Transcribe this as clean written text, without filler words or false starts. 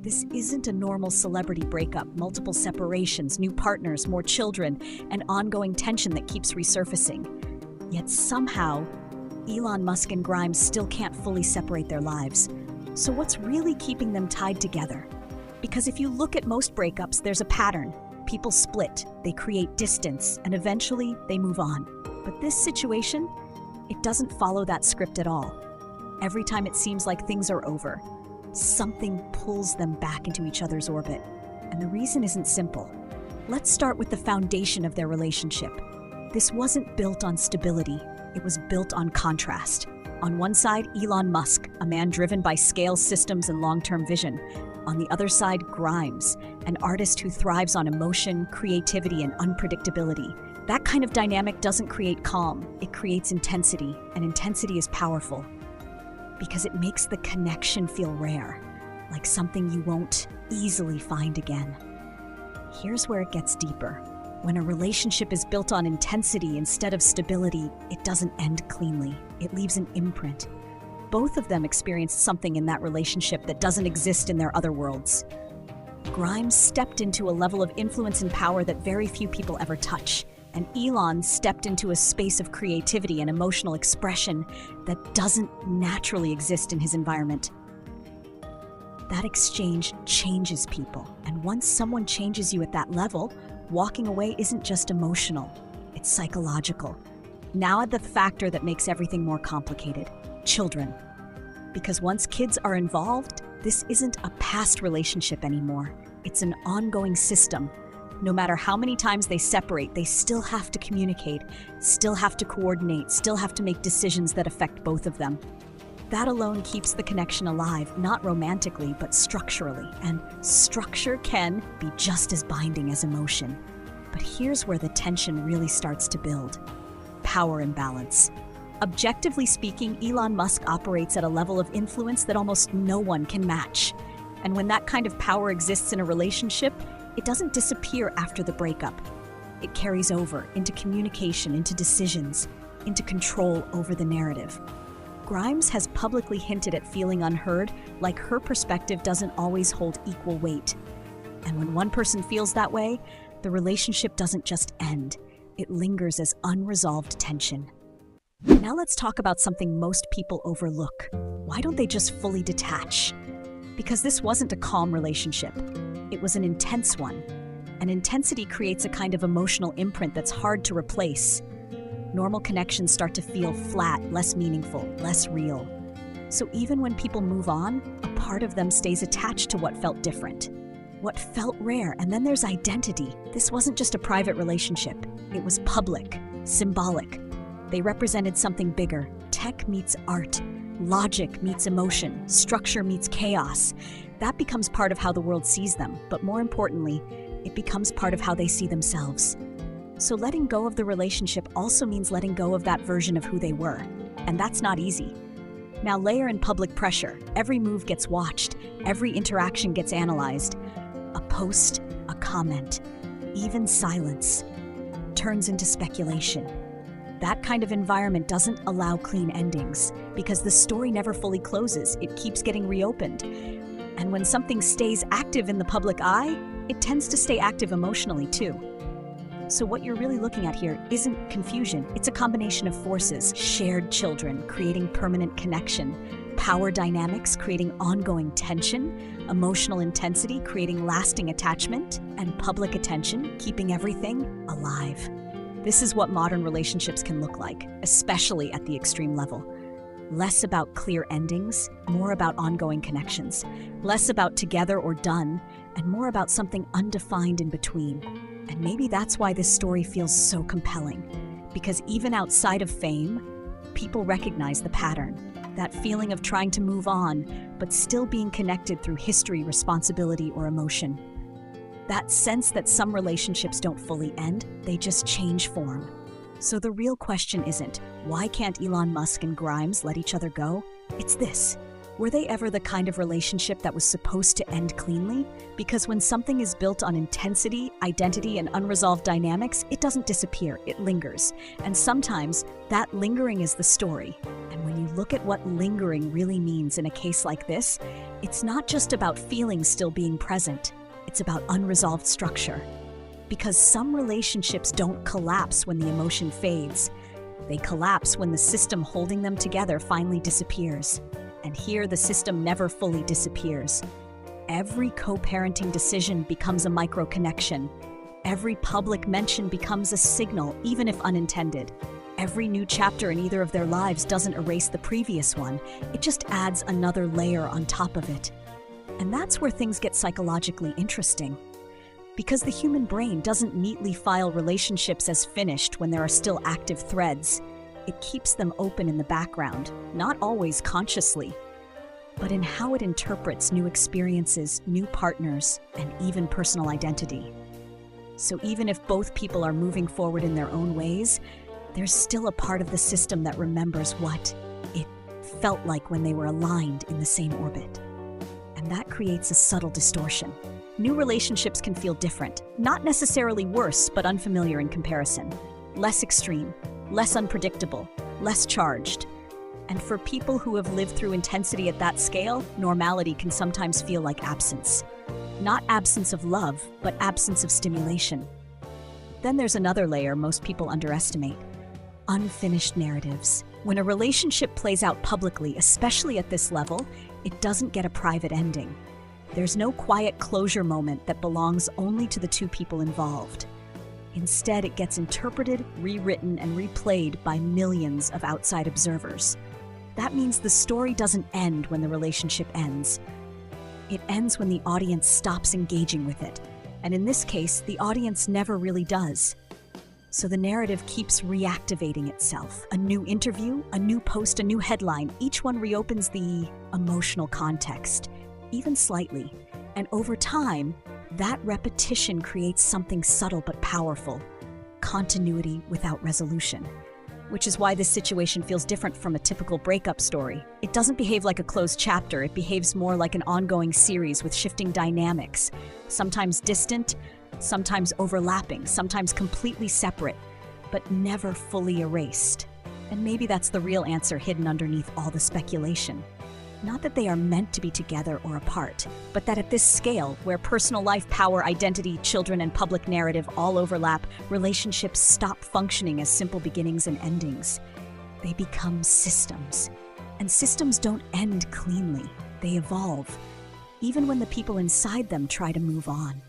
This isn't a normal celebrity breakup, multiple separations, new partners, more children, and ongoing tension that keeps resurfacing. Yet somehow, Elon Musk and Grimes still can't fully separate their lives. So what's really keeping them tied together? Because if you look at most breakups, there's a pattern. People split, they create distance, and eventually they move on. But this situation, it doesn't follow that script at all. Every time it seems like things are over, something pulls them back into each other's orbit. And the reason isn't simple. Let's start with the foundation of their relationship. This wasn't built on stability, it was built on contrast. On one side, Elon Musk, a man driven by scale systems and long-term vision. On the other side, Grimes, an artist who thrives on emotion, creativity, and unpredictability. That kind of dynamic doesn't create calm, it creates intensity, and intensity is powerful because it makes the connection feel rare, like something you won't easily find again. Here's where it gets deeper. When a relationship is built on intensity instead of stability, it doesn't end cleanly. It leaves an imprint. Both of them experienced something in that relationship that doesn't exist in their other worlds. Grimes stepped into a level of influence and power that very few people ever touch. And Elon stepped into a space of creativity and emotional expression that doesn't naturally exist in his environment. That exchange changes people. And once someone changes you at that level, walking away isn't just emotional, it's psychological. Now add the factor that makes everything more complicated: children. Because once kids are involved, this isn't a past relationship anymore. It's an ongoing system. No matter how many times they separate, they still have to communicate, still have to coordinate, still have to make decisions that affect both of them. That alone keeps the connection alive, not romantically, but structurally. And structure can be just as binding as emotion. But here's where the tension really starts to build: power imbalance. Objectively speaking, Elon Musk operates at a level of influence that almost no one can match. And when that kind of power exists in a relationship, it doesn't disappear after the breakup. It carries over into communication, into decisions, into control over the narrative. Grimes has publicly hinted at feeling unheard, like her perspective doesn't always hold equal weight. And when one person feels that way, the relationship doesn't just end. It lingers as unresolved tension. Now let's talk about something most people overlook. Why don't they just fully detach? Because this wasn't a calm relationship. It was an intense one. And intensity creates a kind of emotional imprint that's hard to replace. Normal connections start to feel flat, less meaningful, less real. So even when people move on, a part of them stays attached to what felt different, what felt rare. And then there's identity. This wasn't just a private relationship. It was public, symbolic. They represented something bigger. Tech meets art. Logic meets emotion. Structure meets chaos. That becomes part of how the world sees them, but more importantly, it becomes part of how they see themselves. So letting go of the relationship also means letting go of that version of who they were, and that's not easy. Now layer in public pressure. Every move gets watched, every interaction gets analyzed. A post, a comment, even silence turns into speculation. That kind of environment doesn't allow clean endings, because the story never fully closes, it keeps getting reopened. And when something stays active in the public eye, it tends to stay active emotionally too. So what you're really looking at here isn't confusion, it's a combination of forces: shared children, creating permanent connection; power dynamics, creating ongoing tension; emotional intensity, creating lasting attachment; and public attention, keeping everything alive. This is what modern relationships can look like, especially at the extreme level. Less about clear endings, more about ongoing connections. Less about together or done, and more about something undefined in between. And maybe that's why this story feels so compelling. Because even outside of fame, people recognize the pattern. That feeling of trying to move on, but still being connected through history, responsibility, or emotion. That sense that some relationships don't fully end, they just change form. So the real question isn't, why can't Elon Musk and Grimes let each other go? It's this: were they ever the kind of relationship that was supposed to end cleanly? Because when something is built on intensity, identity, and unresolved dynamics, it doesn't disappear, it lingers. And sometimes, that lingering is the story. And when you look at what lingering really means in a case like this, It's not just about feelings still being present, it's about unresolved structure. Because some relationships don't collapse when the emotion fades. They collapse when the system holding them together finally disappears. And here, the system never fully disappears. Every co-parenting decision becomes a micro-connection. Every public mention becomes a signal, even if unintended. Every new chapter in either of their lives doesn't erase the previous one. It just adds another layer on top of it. And that's where things get psychologically interesting. Because the human brain doesn't neatly file relationships as finished when there are still active threads. It keeps them open in the background, not always consciously, but in how it interprets new experiences, new partners, and even personal identity. So even if both people are moving forward in their own ways, there's still a part of the system that remembers what it felt like when they were aligned in the same orbit. And that creates a subtle distortion. New relationships can feel different, not necessarily worse, but unfamiliar in comparison. Less extreme, less unpredictable, less charged. And for people who have lived through intensity at that scale, normality can sometimes feel like absence. Not absence of love, but absence of stimulation. Then there's another layer most people underestimate: unfinished narratives. When a relationship plays out publicly, especially at this level, it doesn't get a private ending. There's no quiet closure moment that belongs only to the two people involved. Instead, it gets interpreted, rewritten, and replayed by millions of outside observers. That means the story doesn't end when the relationship ends. It ends when the audience stops engaging with it. And in this case, the audience never really does. So the narrative keeps reactivating itself. A new interview, a new post, a new headline. Each one reopens the emotional context, even slightly. And over time, that repetition creates something subtle but powerful: continuity without resolution. Which is why this situation feels different from a typical breakup story. It doesn't behave like a closed chapter, it behaves more like an ongoing series with shifting dynamics, sometimes distant, sometimes overlapping, sometimes completely separate, but never fully erased. And maybe that's the real answer hidden underneath all the speculation. Not that they are meant to be together or apart, but that at this scale, where personal life, power, identity, children, and public narrative all overlap, relationships stop functioning as simple beginnings and endings. They become systems. And systems don't end cleanly. They evolve, even when the people inside them try to move on.